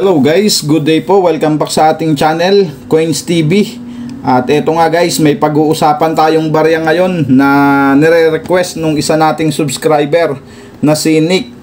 Hello guys, good day po. Welcome back sa ating channel, Coins TV. At eto nga guys, may pag-uusapan tayong barya ngayon na nire-request nung isa nating subscriber na si Nick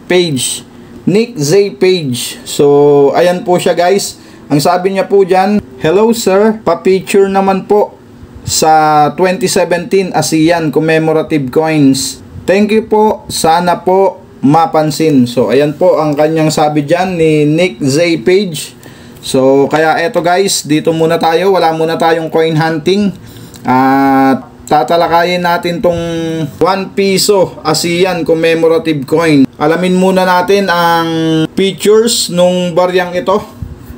Z Page. So, ayan po siya guys. Ang sabi niya po dyan, "Hello sir, pa-picture naman po sa 2017 ASEAN commemorative coins. Thank you po, sana po mapansin." So ayan po ang kanyang sabi dyan ni Nick Z Page. So kaya eto guys, dito muna tayo, wala muna tayong coin hunting at tatalakayin natin tong 1 piso ASEAN commemorative coin. Alamin muna natin ang features nung baryang ito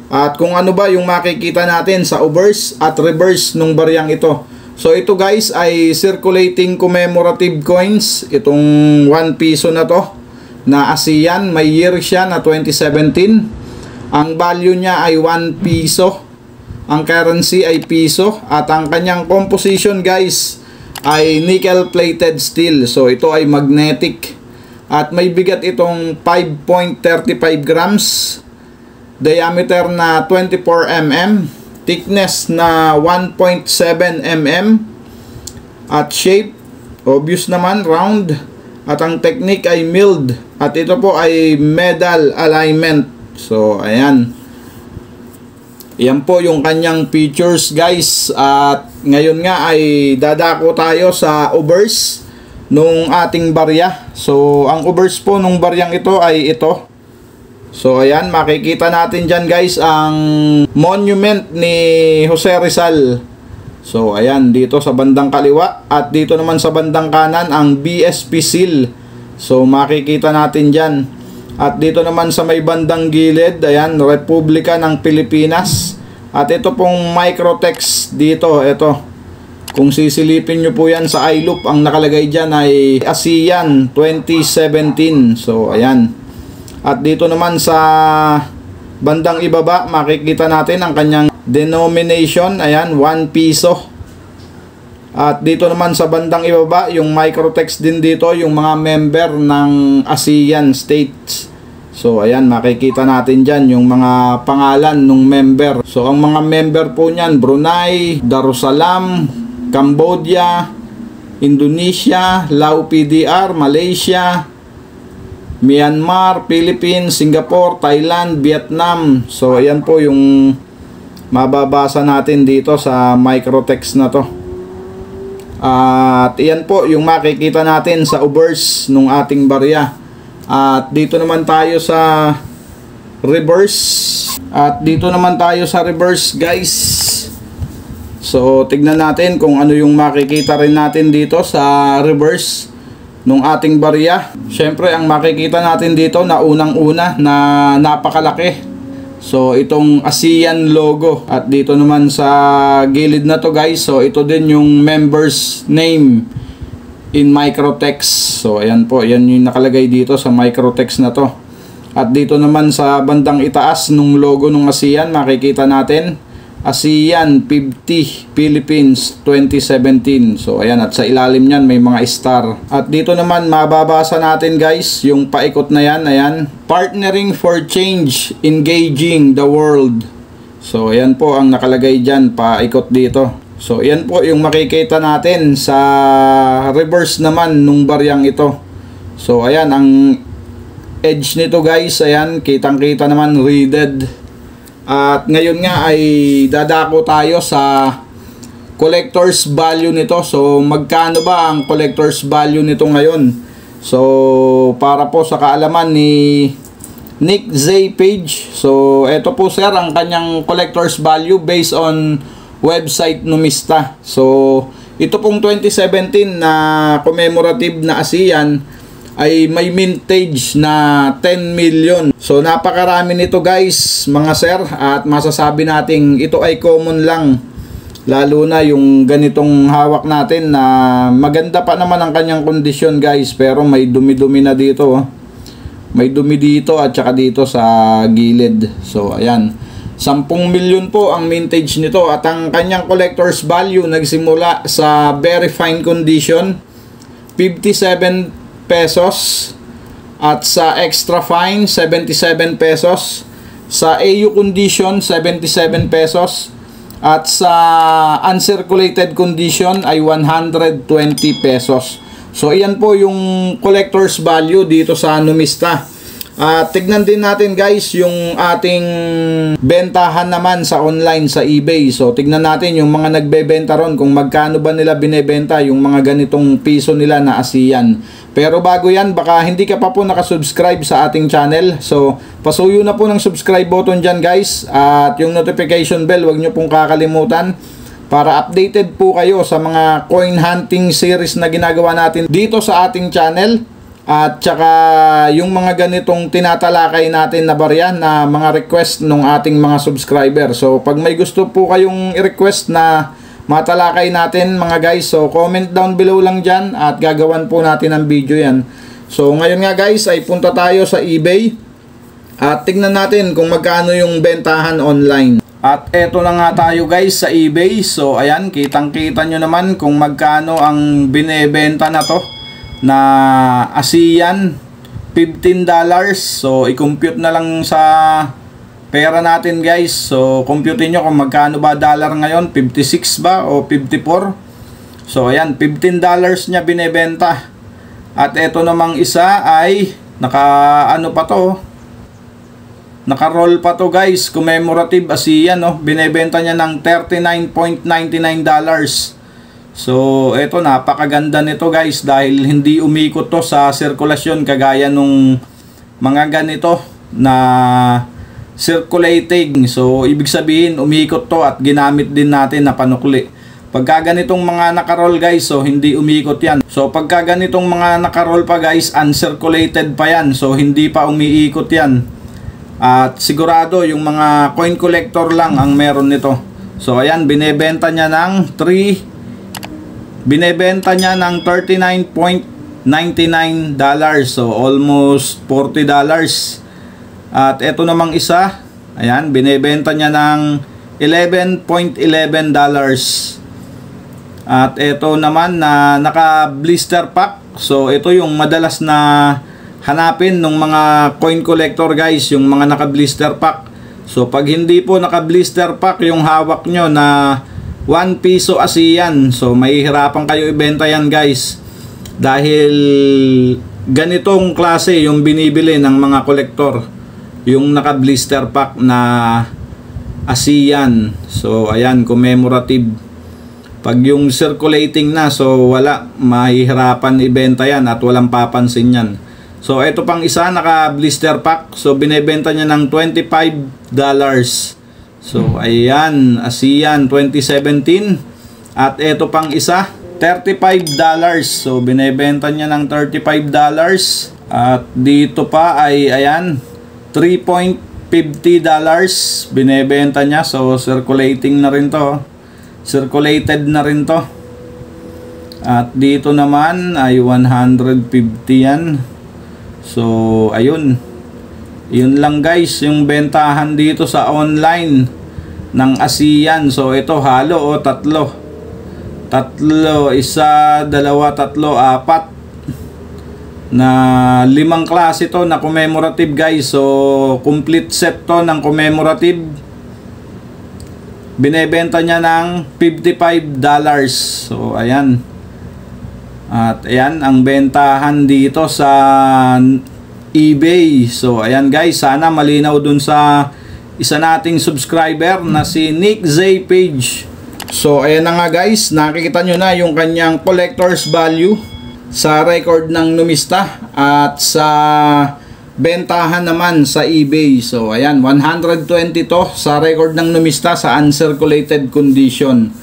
at kung ano ba yung makikita natin sa obverse at reverse nung baryang ito. So ito guys ay circulating commemorative coins, itong 1 piso na to na ASEAN, may year siya na 2017. Ang value niya ay 1 piso. Ang currency ay piso at ang kanyang composition guys ay nickel plated steel. So ito ay magnetic at may bigat itong 5.35 grams, diameter na 24 mm, thickness na 1.7 mm at shape obvious naman, round. At ang technique ay milled. At ito po ay medal alignment. So, ayan. Yan po yung kanyang features guys. At ngayon nga ay dadako tayo sa obverse nung ating barya. So, ang obverse po nung baryang ito ay ito. So, ayan. Makikita natin dyan guys ang monument ni Jose Rizal. So ayan, dito sa bandang kaliwa at dito naman sa bandang kanan ang BSP seal. So makikita natin dyan. At dito naman sa may bandang gilid, ayan, Republika ng Pilipinas. At ito pong microtext dito, ito. Kung sisilipin nyo po yan sa iLoop, ang nakalagay dyan ay ASEAN 2017. So ayan. At dito naman sa bandang ibaba, makikita natin ang kanyang denomination, ayan, 1 piso. At dito naman sa bandang ibaba, yung microtext din dito, yung mga member ng ASEAN states. So ayan, makikita natin dyan yung mga pangalan ng member. So ang mga member po nyan, Brunei, Darussalam, Cambodia, Indonesia, Lao PDR, Malaysia, Myanmar, Philippines, Singapore, Thailand, Vietnam. So ayan po yung mababasa natin dito sa microtext na to. At iyan po yung makikita natin sa obverse nung ating barya. At dito naman tayo sa reverse. At dito naman tayo sa reverse guys. So tignan natin kung ano yung makikita rin natin dito sa reverse nung ating barya. Syempre ang makikita natin dito na unang-una na napakalaki. So itong ASEAN logo. At dito naman sa gilid na to guys, so ito din yung members name in microtext. So ayan po, yan yung nakalagay dito sa microtext na to. At dito naman sa bandang itaas nung logo ng ASEAN, makikita natin ASEAN 50 Philippines 2017. So ayan, at sa ilalim niyan may mga star. At dito naman mababasa natin guys yung paikot na yan, ayan, partnering for change, engaging the world. So ayan po ang nakalagay dyan, paikot dito. So ayan po yung makikita natin sa reverse naman nung baryang ito. So ayan, ang edge nito guys, ayan, kitang kita naman reeded. At ngayon nga ay dadako tayo sa collector's value nito. So magkano ba ang collector's value nito ngayon? So para po sa kaalaman ni Nick Z Page, so eto po sir ang kanyang collector's value based on website Numista. So ito pong 2017 na commemorative na ASEAN ay may mintage na 10 million. So napakarami nito guys mga sir, at masasabi nating ito ay common lang, lalo na yung ganitong hawak natin na maganda pa naman ang kanyang kondisyon guys, pero may dumi-dumi na dito oh. May dumi dito at saka dito sa gilid. So ayan, 10 million po ang mintage nito. At ang kanyang collector's value nagsimula sa very fine condition 57 pesos, at sa extra fine 77 pesos, Sa AU condition, 77 pesos. At sa uncirculated condition ay 120 pesos. So, ayan po yung collector's value dito sa Numista. Tignan din natin guys yung ating bentahan naman sa online sa eBay. So tignan natin yung mga nagbebenta ron kung magkano ba nila binebenta yung mga ganitong piso nila na ASEAN. Pero bago yan, baka hindi ka pa po nakasubscribe sa ating channel. So pasuyo na po ng subscribe button dyan guys. At yung notification bell, wag nyo pong kakalimutan para updated po kayo sa mga coin hunting series na ginagawa natin dito sa ating channel. At saka yung mga ganitong tinatalakay natin na barya na mga request ng ating mga subscriber. So pag may gusto po kayong i-request na matalakay natin mga guys, so comment down below lang dyan at gagawan po natin ng video yan. So ngayon nga guys ay punta tayo sa eBay at tignan natin kung magkano yung bentahan online. At eto na nga tayo guys sa eBay. So ayan, kitang kita nyo naman kung magkano ang binebenta na to na ASEAN, $15. So i-compute na lang sa pera natin guys. So compute nyo kung magkano ba dollar ngayon, 56 ba o 54. So ayan, $15 niya binebenta. At eto namang isa ay naka-ano pa to, naka-roll pa to guys, commemorative ASEAN, no? Binebenta niya ng $39.99. So eto, napakaganda nito guys dahil hindi umikot to sa sirkulasyon kagaya nung mga ganito na circulating. So ibig sabihin umikot to at ginamit din natin na panukli. Pagka ganitong mga nakaroll guys, so hindi umikot yan. So pagka ganitong mga nakaroll pa guys, uncirculated pa yan. So hindi pa umiikot yan. At sigurado yung mga coin collector lang ang meron nito. So ayan, binebenta niya ng $39.99. So almost $40. At eto namang isa, ayan, binebenta niya ng $11.11. At eto naman na naka blister pack. So ito yung madalas na hanapin ng mga coin collector guys, yung mga naka blister pack. So pag hindi po naka blister pack yung hawak nyo na 1 piso ASEAN, so mahihirapan kayo ibenta yan guys dahil ganitong klase yung binibili ng mga kolektor, yung naka blister pack na ASEAN. So ayan, commemorative. Pag yung circulating na, so wala, mahihirapan ibenta yan at walang papansin yan. So ito pang isa, naka blister pack, so binebenta niya ng $25. So ayan, ASEAN 2017. At ito pang isa, $35. So binebenta niya ng $35. At dito pa ay ayan, $3.50 binebenta niya. So circulating na rin to, circulated na rin to. At dito naman ay 150 yan. So ayun, yun lang guys yung bentahan dito sa online ng ASEAN. So ito halo o tatlo, isa, dalawa, tatlo, apat na 5 klase to na commemorative guys. So complete set to ng commemorative. Binebenta niya ng $55. So ayan. At ayan ang bentahan dito sa eBay. So ayan guys, sana malinaw dun sa isa nating subscriber na si Nick Zay Page. So ayan na nga guys, nakikita nyo na yung kanyang collector's value sa record ng Numista at sa bentahan naman sa eBay. So ayan, 120 to sa record ng Numista sa uncirculated condition.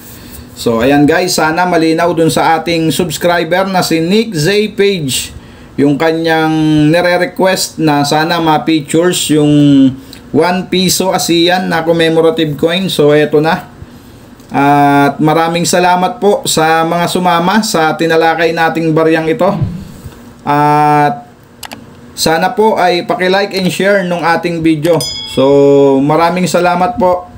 So ayan guys, sana malinaw dun sa ating subscriber na si Nick Zay Page yung kanyang nire-request na sana ma-features yung 1 piso ASEAN na commemorative coin. So eto na. At maraming salamat po sa mga sumama sa tinalakay nating baryang ito. At sana po ay paki-like and share nung ating video. So maraming salamat po.